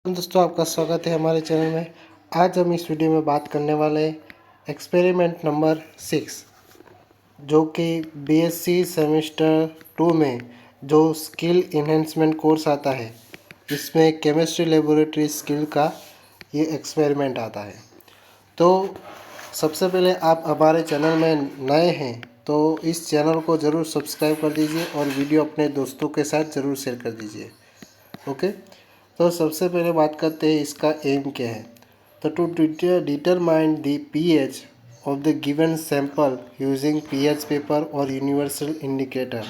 दोस्तों, आपका स्वागत है हमारे चैनल में। आज हम इस वीडियो में बात करने वाले हैं एक्सपेरिमेंट नंबर 6, जो कि बीएससी सेमेस्टर 2 में जो स्किल इन्हेंसमेंट कोर्स आता है, इसमें केमिस्ट्री लेबोरेटरी स्किल का ये एक्सपेरिमेंट आता है। तो सबसे पहले आप हमारे चैनल में नए हैं तो इस चैनल को ज़रूर सब्सक्राइब कर दीजिए और वीडियो अपने दोस्तों के साथ ज़रूर शेयर कर दीजिए। ओके, तो सबसे पहले बात करते हैं इसका एम क्या है। तो to determine the pH of the given sample using pH paper और यूनिवर्सल इंडिकेटर,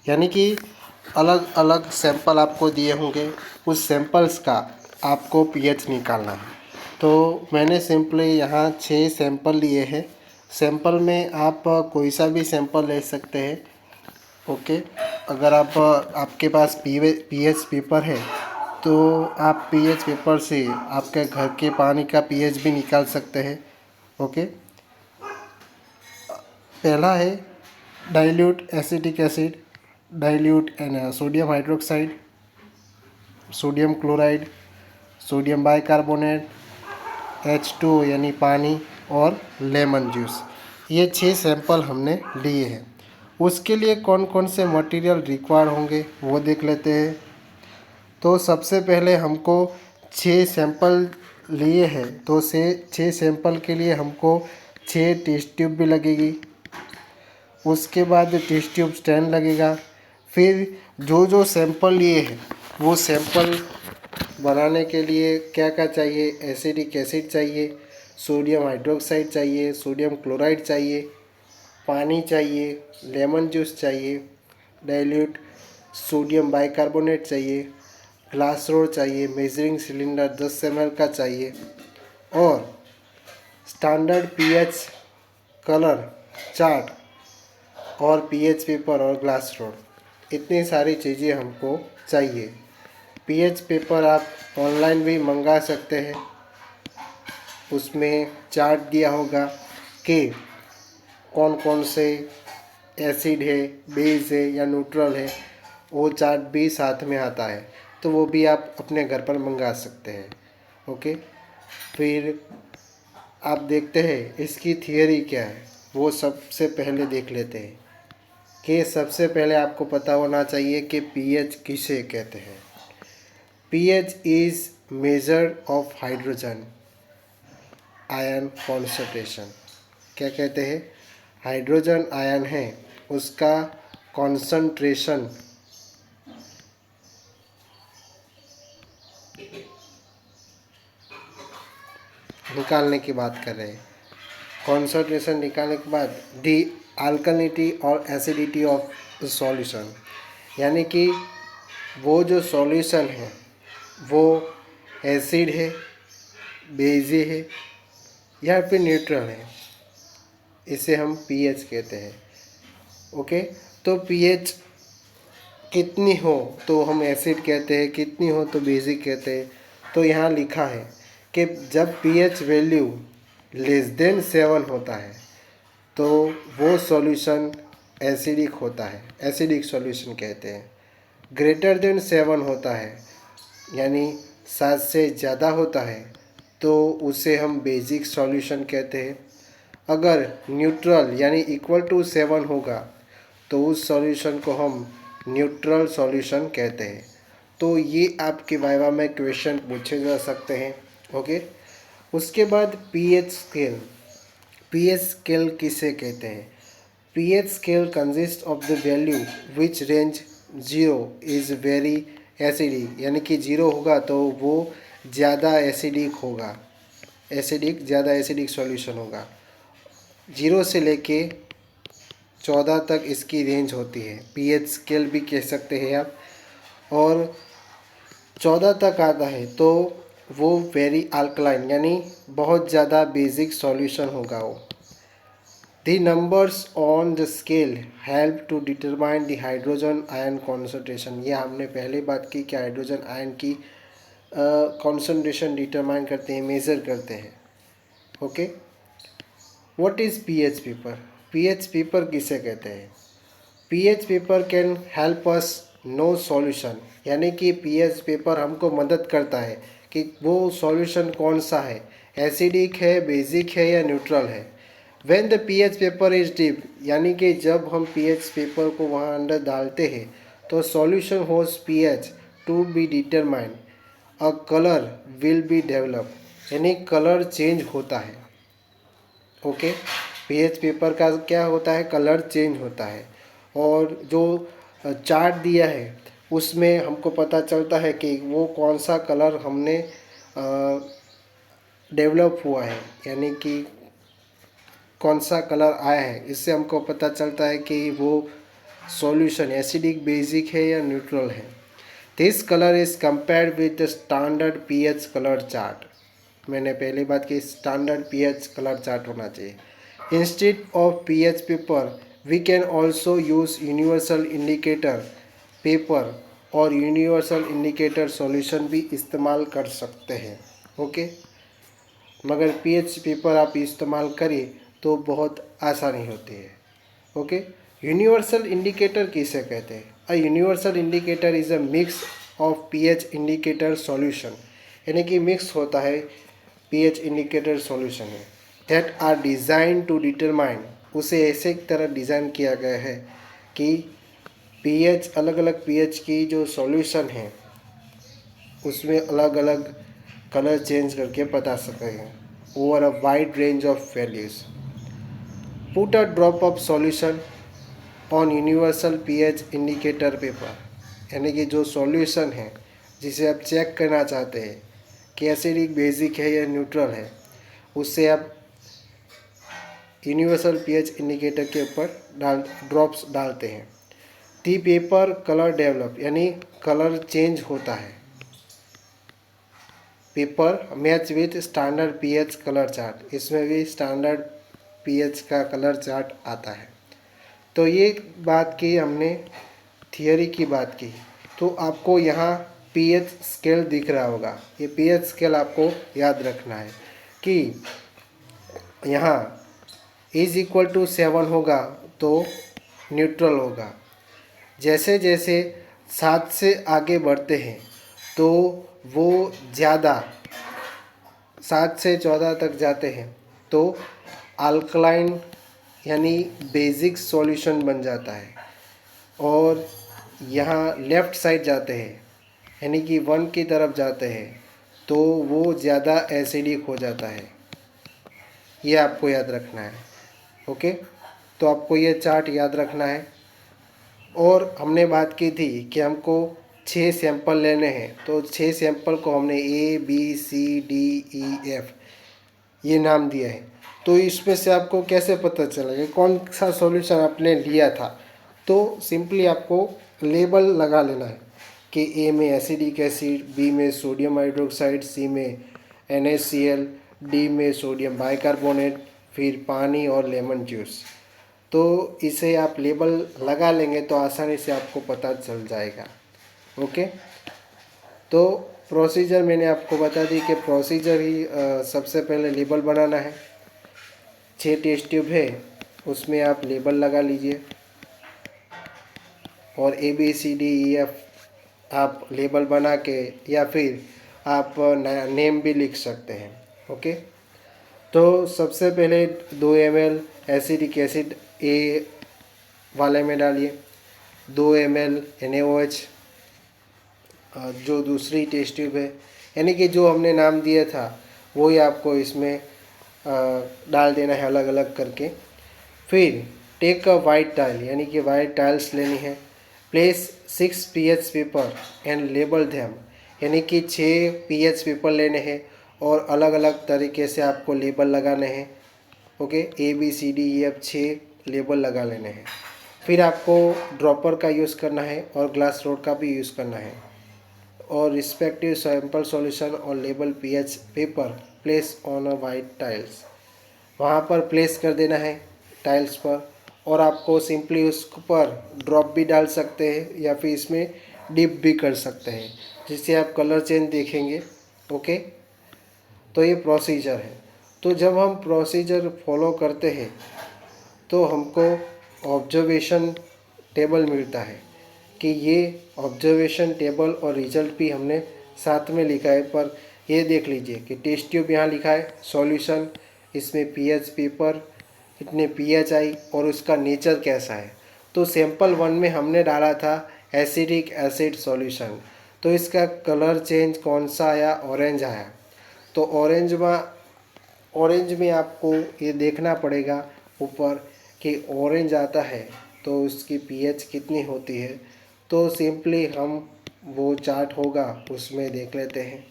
यानी कि अलग अलग सैंपल आपको दिए होंगे, उस सैंपल्स का आपको पीएच निकालना है। तो मैंने सिंपली यहाँ 6 सैंपल लिए हैं। सैंपल में आप कोई सा भी सैंपल ले सकते हैं। ओके, अगर आपके पास पीएच पेपर है तो आप पीएच पेपर से आपके घर के पानी का पीएच भी निकाल सकते हैं। ओके, पहला है dilute acetic acid, dilute sodium hydroxide, sodium chloride, sodium bicarbonate, H2 यानी पानी और लेमन जूस। ये 6 सैंपल हमने लिए हैं। उसके लिए कौन कौन से मटेरियल रिक्वायर्ड होंगे वो देख लेते हैं। तो सबसे पहले हमको 6 सैंपल लिए हैं, तो से 6 सैंपल के लिए हमको 6 टेस्ट ट्यूब भी लगेगी। उसके बाद टेस्ट ट्यूब स्टैंड लगेगा। फिर जो जो सैंपल लिए हैं वो सैंपल बनाने के लिए क्या क्या चाहिए, एसिडिक एसिड चाहिए, सोडियम हाइड्रोक्साइड चाहिए, सोडियम क्लोराइड चाहिए, पानी चाहिए, लेमन जूस चाहिए, डाइल्यूट सोडियम बाइकार्बोनेट चाहिए, ग्लास रोड चाहिए, मेजरिंग सिलेंडर 10 ml का चाहिए और स्टैंडर्ड पीएच कलर चार्ट और पीएच पेपर और ग्लास रोड, इतनी सारी चीज़ें हमको चाहिए। पीएच पेपर आप ऑनलाइन भी मंगा सकते हैं, उसमें चार्ट दिया होगा कि कौन कौन से एसिड है, बेस है या न्यूट्रल है, वो चार्ट भी साथ में आता है, तो वो भी आप अपने घर पर मंगा सकते हैं। ओके, फिर आप देखते हैं इसकी थियरी क्या है, वो सबसे पहले देख लेते हैं कि सबसे पहले आपको पता होना चाहिए कि पीएच किसे कहते हैं। PH is measure of hydrogen ion concentration. क्या कहते हैं? हाइड्रोजन आयन है उसका कॉन्सेंट्रेशन निकालने की बात कर रहे हैं। कॉन्सेंट्रेशन निकालने के बाद दी अल्कलिनिटी और एसिडिटी ऑफ सॉल्यूशन, यानी कि वो जो सॉल्यूशन है वो एसिड है, बेज़ी है या फिर न्यूट्रल है, इसे हम पीएच कहते हैं। ओके, तो पीएच कितनी हो तो हम एसिड कहते हैं, कितनी हो तो बेसिक कहते हैं। तो यहाँ लिखा है कि जब पीएच वैल्यू लेस देन 7 होता है तो वो सॉल्यूशन एसिडिक होता है, एसिडिक सॉल्यूशन कहते हैं। ग्रेटर देन 7 होता है यानी 7 से ज़्यादा होता है तो उसे हम बेसिक सॉल्यूशन कहते हैं। अगर न्यूट्रल यानी इक्वल टू 7 होगा तो उस सॉल्यूशन को हम न्यूट्रल सॉल्यूशन कहते हैं। तो ये आपके वाइवा में क्वेश्चन पूछे जा सकते हैं। ओके, उसके बाद पीएच स्केल। पीएच स्केल किसे कहते हैं? PH scale consist of the value which range 0 is very acidic, यानी कि 0 होगा तो वो ज़्यादा एसिडिक होगा, ज़्यादा एसिडिक सॉल्यूशन होगा। 0 से लेके 14 तक इसकी रेंज होती है, पीएच स्केल भी कह सकते हैं आप। और 14 तक आता है तो वो वेरी अल्कलाइन यानी बहुत ज़्यादा बेसिक सॉल्यूशन होगा वो। The numbers on the scale help to determine the hydrogen ion concentration. ये हमने पहले बात की कि हाइड्रोजन आयन की कॉन्सेंट्रेशन डिटरमाइन करते हैं, मेज़र करते हैं। Okay, what is pH paper? PH paper किसे कहते हैं? PH paper can help us know solution, यानी कि पीएच पेपर हमको मदद करता है कि वो सॉल्यूशन कौन सा है, एसिडिक है, बेसिक है या न्यूट्रल है। When the pH paper is deep, यानी कि जब हम पीएच पेपर को वहाँ अंदर डालते हैं तो solution whose pH to be determined, a colour will be develop, यानी कलर चेंज होता है। ओके, पीएच पेपर का क्या होता है, कलर चेंज होता है। और जो चार्ट दिया है उसमें हमको पता चलता है कि वो कौन सा कलर हमने डेवलप हुआ है, यानी कि कौन सा कलर आया है। इससे हमको पता चलता है कि वो सॉल्यूशन एसिडिक, बेसिक है या न्यूट्रल है। This colour is compared with the standard pH colour chart. मैंने पहली बात की स्टैंडर्ड पीएच कलर चार्ट होना चाहिए। Instead of pH paper we can also use universal indicator paper और यूनिवर्सल इंडिकेटर सॉल्यूशन भी इस्तेमाल कर सकते हैं। ओके, मगर पीएच पेपर आप इस्तेमाल करिए तो बहुत आसानी होती है। ओके, यूनिवर्सल इंडिकेटर किसे कहते हैं? A universal indicator is a mix of pH indicator solution, यानी कि मिक्स होता है पीएच इंडिकेटर सॉल्यूशन है, that are design to determine, उसे ऐसे तरह डिज़ाइन किया गया है कि पीएच, अलग अलग पीएच की जो सॉल्यूशन है उसमें अलग अलग कलर चेंज करके बता सकें over a wide range of values. Put a drop of solution on universal pH indicator paper, यानी कि जो सॉल्यूशन है जिसे आप चेक करना चाहते हैं कि एसिडिक, बेसिक है या न्यूट्रल है, उससे आप यूनिवर्सल पीएच इंडिकेटर के ऊपर ड्रॉप्स डालते हैं। दी पेपर कलर डेवलप, यानी कलर चेंज होता है। Paper match with standard pH colour chart, इसमें भी स्टैंडर्ड पीएच का कलर चार्ट आता है। तो ये बात की हमने, थियोरी की बात की। तो आपको यहाँ पीएच स्केल दिख रहा होगा, ये पीएच स्केल आपको याद रखना है कि यहाँ इज इक्वल टू 7 होगा तो न्यूट्रल होगा। जैसे जैसे 7 से आगे बढ़ते हैं तो वो ज़्यादा, 7 से 14 तक जाते हैं तो अल्कलाइन यानी बेसिक सॉल्यूशन बन जाता है। और यहाँ लेफ़्ट साइड जाते हैं यानी कि 1 की तरफ जाते हैं तो वो ज़्यादा एसिडिक हो जाता है। ये आपको याद रखना है। ओके, तो आपको ये चार्ट याद रखना है। और हमने बात की थी कि हमको 6 सैंपल लेने हैं, तो 6 सैंपल को हमने A B C D E F ये नाम दिया है। तो इसमें से आपको कैसे पता चलेगा कौन सा सॉल्यूशन आपने लिया था? तो सिंपली आपको लेबल लगा लेना है कि ए में एसिडिक एसिड, बी में सोडियम हाइड्रोक्साइड, सी में NaCl, डी में सोडियम बाइकार्बोनेट, फिर पानी और लेमन जूस। तो इसे आप लेबल लगा लेंगे तो आसानी से आपको पता चल जाएगा। ओके, तो प्रोसीजर मैंने आपको बता दी कि प्रोसीजर ही सबसे पहले लेबल बनाना है। 6 टेस्ट ट्यूब है, उसमें आप लेबल लगा लीजिए और ABCDEF आप लेबल बना के या फिर आप नेम भी लिख सकते हैं। ओके, तो सबसे पहले 2 ml एसिडिक एसिड ए वाले में डालिए, 2 ml NaOH जो दूसरी टेस्ट ट्यूब है, यानी कि जो हमने नाम दिया था वही आपको इसमें डाल देना है अलग अलग करके। फिर टेक अ वाइट टाइल, यानी कि वाइट टाइल्स लेनी है। Place 6 pH paper and label them, यानी कि 6 पीएच पेपर लेने हैं और अलग अलग तरीके से आपको लेबल लगाने हैं। ओके, ABCDEF 6 लेबल लगा लेने हैं। फिर आपको ड्रॉपर का यूज़ करना है और ग्लास रोड का भी यूज़ करना है और रिस्पेक्टिव सैंपल सॉल्यूशन और label pH paper place on a white tiles, वहाँ पर प्लेस कर देना है टाइल्स पर। और आपको सिंपली उस पर ड्रॉप भी डाल सकते हैं या फिर इसमें डिप भी कर सकते हैं, जिससे आप कलर चेंज देखेंगे। ओके, तो ये प्रोसीजर है। तो जब हम प्रोसीजर फॉलो करते हैं तो हमको ऑब्जर्वेशन टेबल मिलता है कि ये ऑब्जर्वेशन टेबल और रिजल्ट भी हमने साथ में लिखा है, पर ये देख लीजिए कि टेस्ट ट्यूब यहाँ लिखा है, सॉल्यूशन, इसमें पीएच पेपर, इतने पीएच आई और उसका नेचर कैसा है। तो सैंपल 1 में हमने डाला था एसिडिक एसिड सॉल्यूशन, तो इसका कलर चेंज कौन सा आया, ऑरेंज आया। तो ऑरेंज में आपको ये देखना पड़ेगा ऊपर कि ऑरेंज आता है तो उसकी पीएच कितनी होती है। तो सिंपली हम वो चार्ट होगा उसमें देख लेते हैं।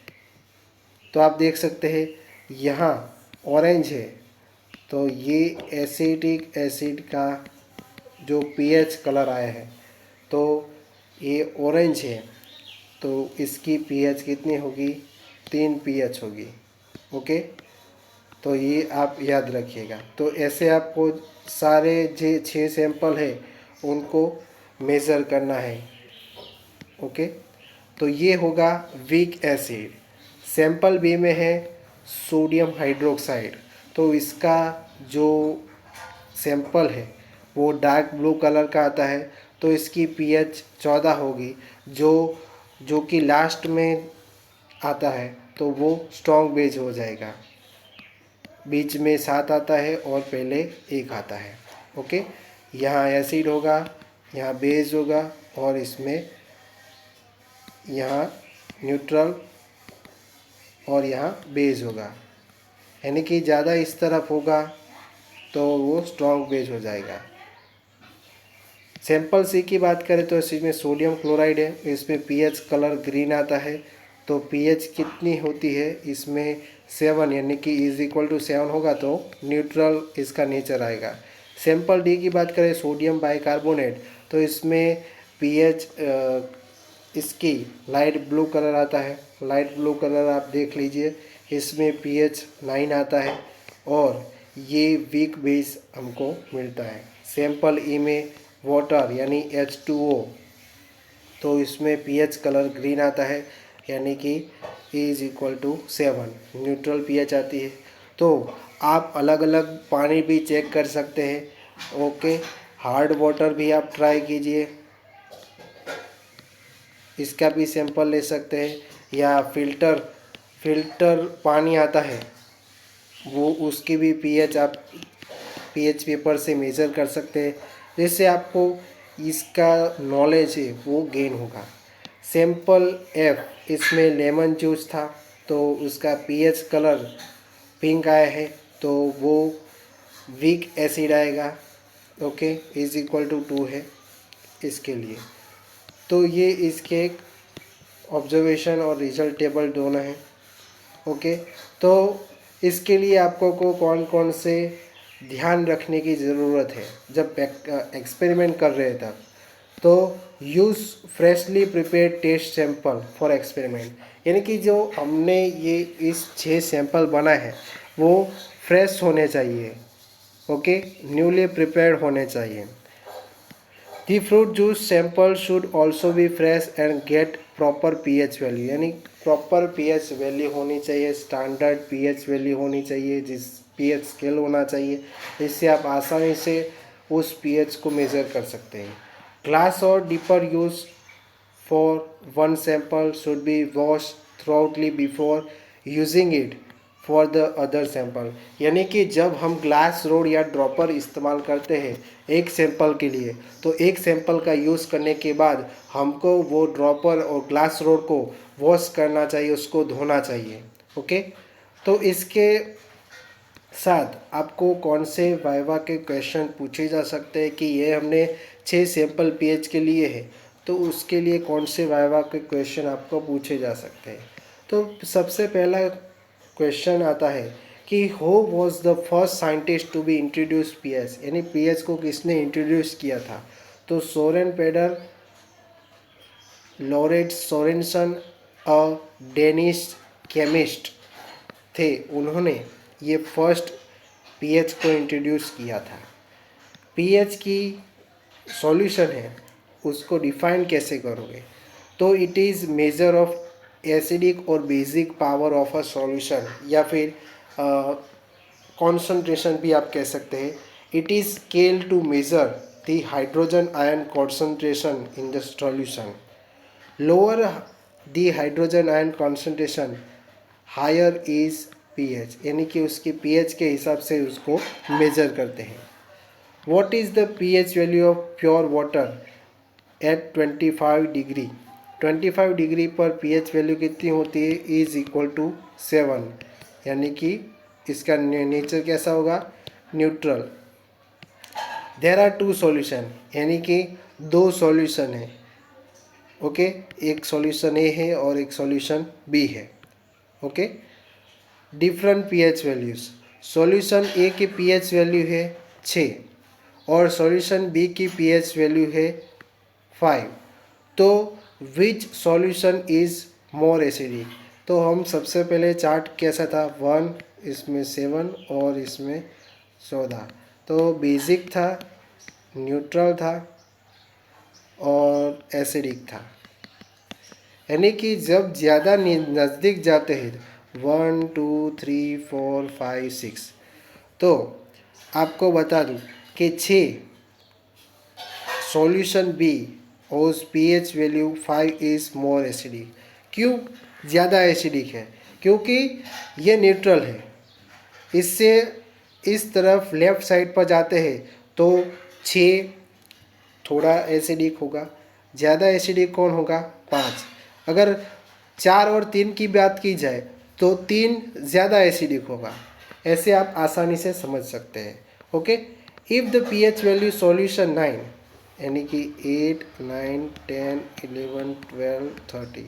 तो आप देख सकते हैं यहाँ ऑरेंज है, तो ये एसिटिक एसिड का जो पीएच कलर आया है तो ये ऑरेंज है, तो इसकी पीएच कितनी होगी, 3 पीएच होगी। ओके, तो ये आप याद रखिएगा। तो ऐसे आपको सारे जो 6 सैंपल है उनको मेज़र करना है। ओके, तो ये होगा वीक एसिड। सैंपल बी में है सोडियम हाइड्रोक्साइड, तो इसका जो सैंपल है वो डार्क ब्लू कलर का आता है, तो इसकी पीएच 14 होगी। जो कि लास्ट में आता है तो वो स्ट्रॉन्ग बेस हो जाएगा। बीच में 7 आता है और पहले 1 आता है। ओके, यहाँ एसिड होगा, यहाँ बेस होगा और इसमें यहाँ न्यूट्रल और यहाँ बेस होगा, यानी कि ज़्यादा इस तरफ होगा तो वो स्ट्रॉन्ग बेस हो जाएगा। सैंपल सी की बात करें तो इसमें सोडियम क्लोराइड है, इसमें पीएच कलर ग्रीन आता है, तो पीएच कितनी होती है इसमें 7, यानी कि इज इक्वल टू 7 होगा तो न्यूट्रल इसका नेचर आएगा। सैंपल डी की बात करें सोडियम बाइकार्बोनेट, तो इसमें पीएच इसकी लाइट ब्लू कलर आता है। लाइट ब्लू कलर आप देख लीजिए, इसमें पीएच 9 आता है और ये वीक बेस हमको मिलता है। सैंपल ई में वाटर यानी H2O, तो इसमें पीएच कलर ग्रीन आता है, यानी कि E is equal to 7, neutral pH आती है। तो आप अलग अलग पानी भी चेक कर सकते हैं। ओके, हार्ड वाटर भी आप ट्राई कीजिए, इसका भी सैंपल ले सकते हैं, या फिल्टर पानी आता है वो उसकी भी पीएच आप पीएच पेपर से मेज़र कर सकते हैं, जिससे आपको इसका नॉलेज है वो गेन होगा। सैंपल एफ, इसमें लेमन जूस था तो उसका पीएच कलर पिंक आया है, तो वो वीक एसिड आएगा। ओके, इज इक्वल टू 2 है इसके लिए। तो ये इसके ऑब्जर्वेशन और रिजल्ट टेबल दोनों हैं। ओके, तो इसके लिए आपको को कौन कौन से ध्यान रखने की ज़रूरत है जब एक्सपेरिमेंट कर रहे हैं तब। तो use freshly prepared test sample for experiment, यानी कि जो हमने ये इस 6 सैंपल बनाए हैं वो फ्रेश होने चाहिए। ओके, न्यूली प्रिपेयर्ड होने चाहिए। The fruit juice sample should also be fresh and get proper pH value, यानी प्रॉपर pH वैल्यू होनी चाहिए, स्टैंडर्ड pH वैल्यू होनी चाहिए, जिस pH स्केल होना चाहिए, इससे आप आसानी से उस pH को मेज़र कर सकते हैं। ग्लास और dipper use for one sample should be wash throughoutly before using it for the other sample, यानी कि जब हम ग्लास रोड या ड्रॉपर इस्तेमाल करते हैं एक सैंपल के लिए, तो एक सैंपल का यूज़ करने के बाद हमको वो ड्रॉपर और ग्लास रोड को वॉश करना चाहिए, उसको धोना चाहिए। ओके, तो इसके साथ आपको कौन से वाइवा के क्वेश्चन पूछे जा सकते हैं कि ये हमने 6 सैंपल पीएच के लिए है, तो उसके लिए कौन से वाइवा के क्वेश्चन आपको पूछे जा सकते हैं। तो सबसे पहला क्वेश्चन आता है कि who was the first scientist to be introduce pH, यानी पीएच को किसने इंट्रोड्यूस किया था। तो सोरेन पेडर, लॉरेंट सोरेनसन, अ डेनिश केमिस्ट थे, उन्होंने ये फर्स्ट पीएच को इंट्रोड्यूस किया था। पीएच की सॉल्यूशन है उसको डिफाइन कैसे करोगे, तो it is measure of acidic और basic power of a solution, या फिर कॉन्सेंट्रेशन भी आप कह सकते हैं। It is scale to measure the hydrogen ion concentration in the solution. Lower the hydrogen ion concentration, higher is pH, यानी कि उसकी पीएच के हिसाब से उसको मेजर करते हैं। What is the pH value of pure water at 25 degree? 25 degree पर पीएच वैल्यू कितनी होती है? इज इक्वल टू 7, यानी कि इसका नेचर कैसा होगा? Neutral. There are two solution, यानी कि दो सॉल्यूशन है। ओके, एक सॉल्यूशन ए है और एक सॉल्यूशन बी है। Okay, different pH values. Solution A की पीएच वैल्यू है 6 और सॉल्यूशन बी की पीएच वैल्यू है 5। तो which solution is more acidic? तो हम सबसे पहले चार्ट कैसा था? 1, इसमें 7 और इसमें 14। तो बेसिक था, न्यूट्रल था और एसिडिक था। यानी कि जब ज़्यादा नज़दीक जाते हैं 1 2 3 4 5 6, तो आपको बता दूं कि 6 सॉल्यूशन बी और pH value 5 is more acidic. क्यों ज़्यादा एसिडिक है? क्योंकि ये न्यूट्रल है। इससे इस तरफ लेफ़्ट साइड पर जाते हैं तो 6 थोड़ा एसिडिक होगा। ज़्यादा एसिडिक कौन होगा? 5। अगर 4 और 3 की बात की जाए तो 3 ज़्यादा एसिडिक होगा। ऐसे आप आसानी से समझ सकते हैं। Okay, if the pH value solution 9, यानी कि 8 9 10 11 12 30,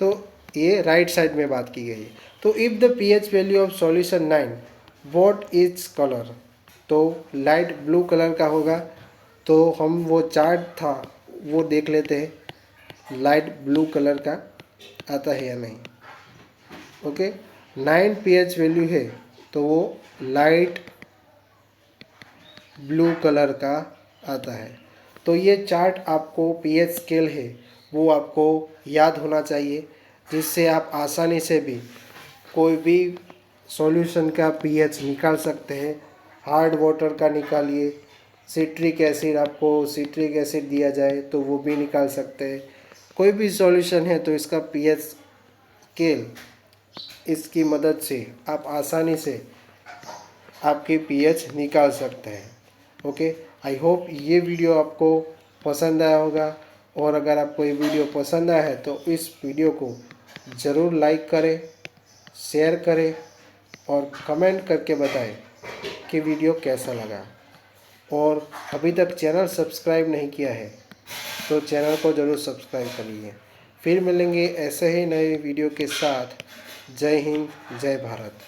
तो ये राइट साइड में बात की गई है। तो if the pH value of solution 9, what is colour? तो लाइट ब्लू कलर का होगा। तो हम वो चार्ट था वो देख लेते हैं, लाइट ब्लू कलर का आता है या नहीं। ओके, 9 पीएच वैल्यू है तो वो लाइट ब्लू कलर का आता है। तो ये चार्ट आपको पीएच स्केल है वो आपको याद होना चाहिए, जिससे आप आसानी से भी कोई भी सॉल्यूशन का पीएच निकाल सकते हैं। हार्ड वाटर का निकालिए, सिट्रिक एसिड, आपको सिट्रिक एसिड दिया जाए तो वो भी निकाल सकते हैं। कोई भी सॉल्यूशन है तो इसका पीएच स्केल, इसकी मदद से आप आसानी से आपके पीएच निकाल सकते हैं। ओके, आई होप ये वीडियो आपको पसंद आया होगा, और अगर आपको ये वीडियो पसंद आया है तो इस वीडियो को ज़रूर लाइक करें, शेयर करें और कमेंट करके बताएं कि वीडियो कैसा लगा। और अभी तक चैनल सब्सक्राइब नहीं किया है तो चैनल को ज़रूर सब्सक्राइब कर लीजिए। फिर मिलेंगे ऐसे ही नए वीडियो के साथ। जय हिंद, जय भारत।